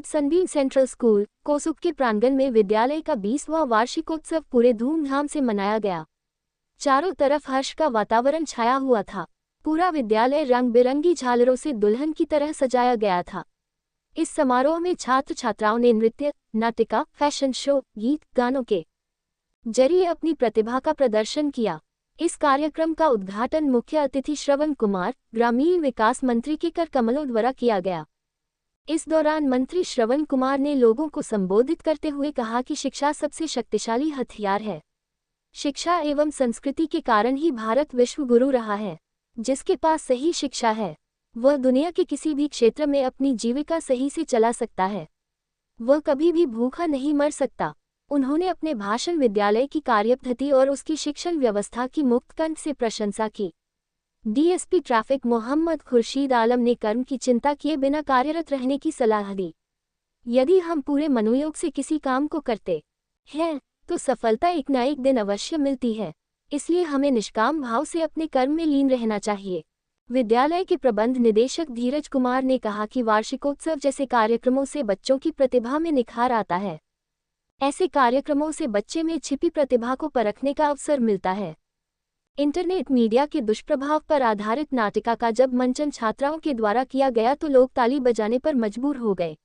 Sunbeam central school कोसुक के प्रांगण में विद्यालय का 20वां वार्षिकोत्सव पूरे धूमधाम से मनाया गया। चारों तरफ हर्ष का वातावरण छाया हुआ था। पूरा विद्यालय रंग बिरंगी झालरों से दुल्हन की तरह सजाया गया था। इस समारोह में छात्र छात्राओं ने नृत्य, नाटिका, फैशन शो, गीत, गानों के जरिए अपनी प्रतिभा का प्रदर्शन किया। इस कार्यक्रम का उद्घाटन मुख्य अतिथि श्रवण कुमार, ग्रामीण विकास मंत्री के कर कमलों द्वारा किया गया। इस दौरान मंत्री श्रवण कुमार ने लोगों को संबोधित करते हुए कहा कि शिक्षा सबसे शक्तिशाली हथियार है। शिक्षा एवं संस्कृति के कारण ही भारत विश्व गुरु रहा है। जिसके पास सही शिक्षा है वह दुनिया के किसी भी क्षेत्र में अपनी जीविका सही से चला सकता है। वह कभी भी भूखा नहीं मर सकता। उन्होंने अपने भाषण विद्यालय की कार्यपद्धति और उसकी शिक्षण व्यवस्था की मुक्तकंठ से प्रशंसा की। डीएसपी ट्रैफिक मोहम्मद खुर्शीद आलम ने कर्म की चिंता किए बिना कार्यरत रहने की सलाह दी। यदि हम पूरे मनोयोग से किसी काम को करते हैं तो सफलता एक न एक दिन अवश्य मिलती है। इसलिए हमें निष्काम भाव से अपने कर्म में लीन रहना चाहिए। विद्यालय के प्रबंध निदेशक धीरज कुमार ने कहा कि वार्षिकोत्सव जैसे कार्यक्रमों से बच्चों की प्रतिभा में निखार आता है। ऐसे कार्यक्रमों से बच्चे में छिपी प्रतिभा को परखने का अवसर मिलता है। इंटरनेट मीडिया के दुष्प्रभाव पर आधारित नाटिका का जब मंचन छात्राओं के द्वारा किया गया तो लोग ताली बजाने पर मजबूर हो गए।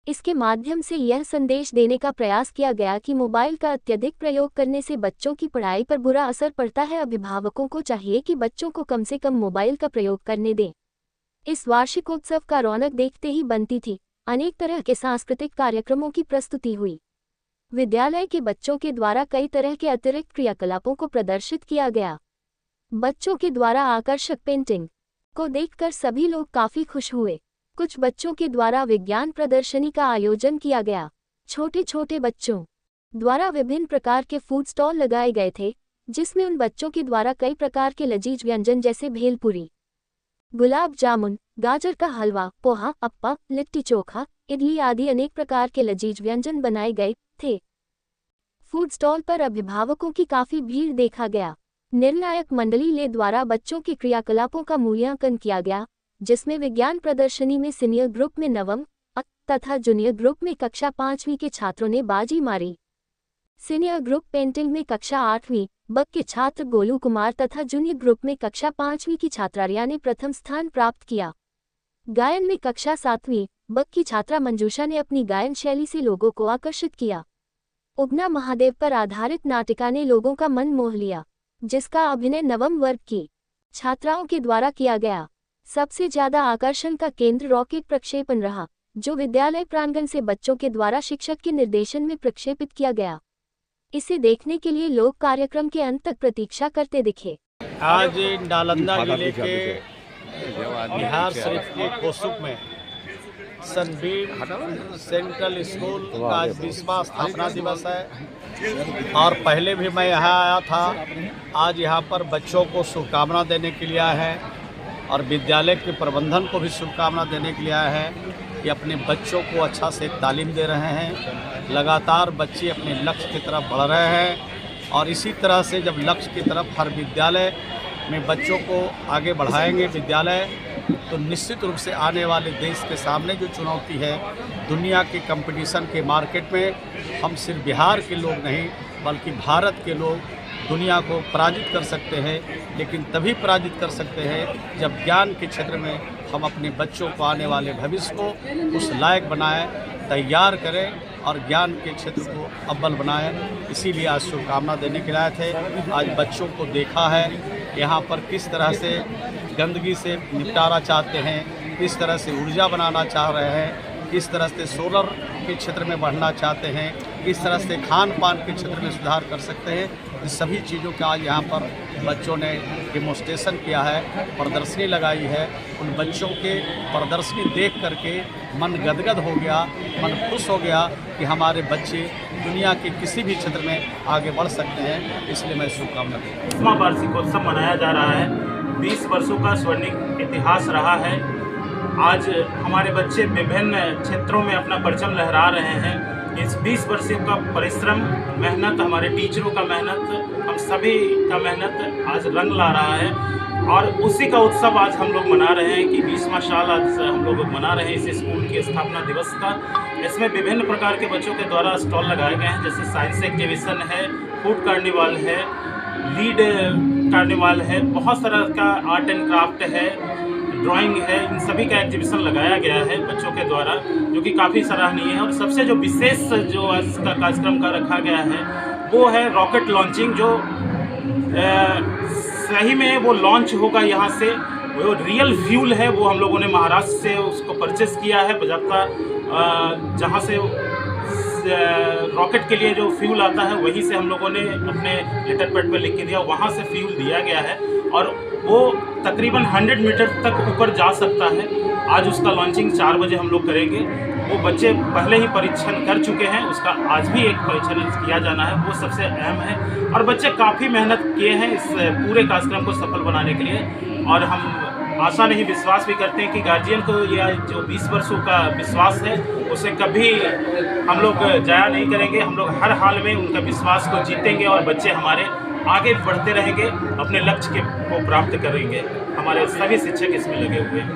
इसके माध्यम से यह संदेश देने का प्रयास किया गया कि मोबाइल का अत्यधिक प्रयोग करने से बच्चों की पढ़ाई पर बुरा असर पड़ता है। अभिभावकों को चाहिए कि बच्चों को कम से कम मोबाइल का प्रयोग करने दें। इस वार्षिकोत्सव का रौनक देखते ही बनती थी। अनेक तरह के सांस्कृतिक कार्यक्रमों की प्रस्तुति हुई। विद्यालय के बच्चों के द्वारा कई तरह के अतिरिक्त क्रियाकलापों को प्रदर्शित किया गया। बच्चों के द्वारा आकर्षक पेंटिंग को देखकर सभी लोग काफी खुश हुए। कुछ बच्चों के द्वारा विज्ञान प्रदर्शनी का आयोजन किया गया। छोटे छोटे बच्चों द्वारा विभिन्न प्रकार के फूड स्टॉल लगाए गए थे, जिसमें उन बच्चों के द्वारा कई प्रकार के लजीज व्यंजन जैसे भेलपुरी, गुलाब जामुन, गाजर का हलवा, पोहा, अप्पा, लिट्टी चोखा, इडली आदि अनेक प्रकार के लजीज व्यंजन बनाए गए थे। फूड स्टॉल पर अभिभावकों की काफी भीड़ देखा गया। निर्णायक मंडली ले द्वारा बच्चों के क्रियाकलापों का मूल्यांकन किया गया, जिसमें विज्ञान प्रदर्शनी में सीनियर ग्रुप में नवम तथा जूनियर ग्रुप में कक्षा 5वीं के छात्रों ने बाजी मारी। सीनियर ग्रुप पेंटिंग में कक्षा 8वीं ब के छात्र गोलू कुमार तथा जूनियर ग्रुप में कक्षा 5वीं की छात्रा रिया ने प्रथम स्थान प्राप्त किया। गायन में कक्षा 7वीं ब की छात्रा मंजूषा ने अपनी गायन शैली से लोगों को आकर्षित किया। उगना महादेव पर आधारित नाटिका ने लोगों का मन मोह लिया, जिसका अभिनय नवम वर्ग की छात्राओं के द्वारा किया गया। सबसे ज्यादा आकर्षण का केंद्र रॉकेट प्रक्षेपण रहा, जो विद्यालय प्रांगण से बच्चों के द्वारा शिक्षक के निर्देशन में प्रक्षेपित किया गया। इसे देखने के लिए लोग कार्यक्रम के अंत तक प्रतीक्षा करते दिखे। आज नालंदा जिले के बिहार शरीफ के कोसुक में सनबीम सेंट्रल स्कूल का आज 20वां स्थापना दिवस है और पहले भी मैं यहाँ आया था। आज यहाँ पर बच्चों को शुभकामना देने के लिए आया है और विद्यालय के प्रबंधन को भी शुभकामना देने के लिए आया है कि अपने बच्चों को अच्छा से तालीम दे रहे हैं। लगातार बच्चे अपने लक्ष्य की तरफ बढ़ रहे हैं और इसी तरह से जब लक्ष्य की तरफ हर विद्यालय में बच्चों को आगे बढ़ाएंगे विद्यालय, तो निश्चित रूप से आने वाले देश के सामने जो चुनौती है दुनिया के कंपटीशन के मार्केट में, हम सिर्फ बिहार के लोग नहीं बल्कि भारत के लोग दुनिया को पराजित कर सकते हैं। लेकिन तभी पराजित कर सकते हैं जब ज्ञान के क्षेत्र में हम अपने बच्चों को आने वाले भविष्य को उस लायक बनाएं, तैयार करें और ज्ञान के क्षेत्र को अव्वल बनाएं। इसीलिए आज शुभकामना देने के लिए आए थे। आज बच्चों को देखा है यहाँ पर किस तरह से गंदगी से निपटारा चाहते हैं, किस तरह से ऊर्जा बनाना चाह रहे हैं, किस तरह से सोलर के क्षेत्र में बढ़ना चाहते हैं, किस तरह से खान पान के क्षेत्र में सुधार कर सकते हैं। इन सभी चीज़ों का आज यहाँ पर बच्चों ने डेमोन्स्ट्रेशन किया है, प्रदर्शनी लगाई है। उन बच्चों के प्रदर्शनी देख करके मन गदगद हो गया, मन खुश हो गया कि हमारे बच्चे दुनिया के किसी भी क्षेत्र में आगे बढ़ सकते हैं। इसलिए मैं शुभकामना देता हूँ। 20वां वार्षिकोत्सव मनाया जा रहा है। 20 वर्षों का स्वर्णिम इतिहास रहा है। आज हमारे बच्चे विभिन्न क्षेत्रों में अपना परचम लहरा रहे हैं। इस 20 वर्षों का परिश्रम, मेहनत, हमारे टीचरों का मेहनत, हम सभी का मेहनत आज रंग ला रहा है और उसी का उत्सव आज हम लोग मना रहे हैं कि 20वां साल आज हम लोग मना रहे हैं इस स्कूल के स्थापना दिवस का। इसमें विभिन्न प्रकार के बच्चों के द्वारा स्टॉल लगाए गए हैं, जैसे साइंस एग्जीबिशन है, फूड कार्निवाल है, लीड कार्निवाल है, बहुत तरह का आर्ट एंड क्राफ्ट है, ड्राइंग है, इन सभी का एग्जीबिशन लगाया गया है बच्चों के द्वारा, जो कि काफ़ी सराहनीय है। और सबसे जो विशेष जो आज का कार्यक्रम का रखा गया है वो है रॉकेट लॉन्चिंग, जो सही में वो लॉन्च होगा यहाँ से। वो रियल फ्यूल है, वो हम लोगों ने महाराष्ट्र से उसको परचेस किया है, बजाता जहाँ से रॉकेट के लिए जो फ्यूल आता है वहीं से हम लोगों ने अपने लेटर पैड पर लिख के दिया, वहाँ से फ्यूल दिया गया है और वो तकरीबन 100 मीटर तक ऊपर जा सकता है। आज उसका लॉन्चिंग 4 बजे हम लोग करेंगे। वो बच्चे पहले ही परीक्षण कर चुके हैं, उसका आज भी एक परीक्षण किया जाना है, वो सबसे अहम है। और बच्चे काफ़ी मेहनत किए हैं इस पूरे कार्यक्रम को सफल बनाने के लिए और हम आशा नहीं विश्वास भी करते हैं कि गार्जियन को यह जो 20 वर्षों का विश्वास है उसे कभी हम लोग जाया नहीं करेंगे। हम लोग हर हाल में उनका विश्वास को जीतेंगे और बच्चे हमारे आगे बढ़ते रहेंगे, अपने लक्ष्य को प्राप्त करेंगे। हमारे सभी शिक्षक इसमें लगे हुए हैं।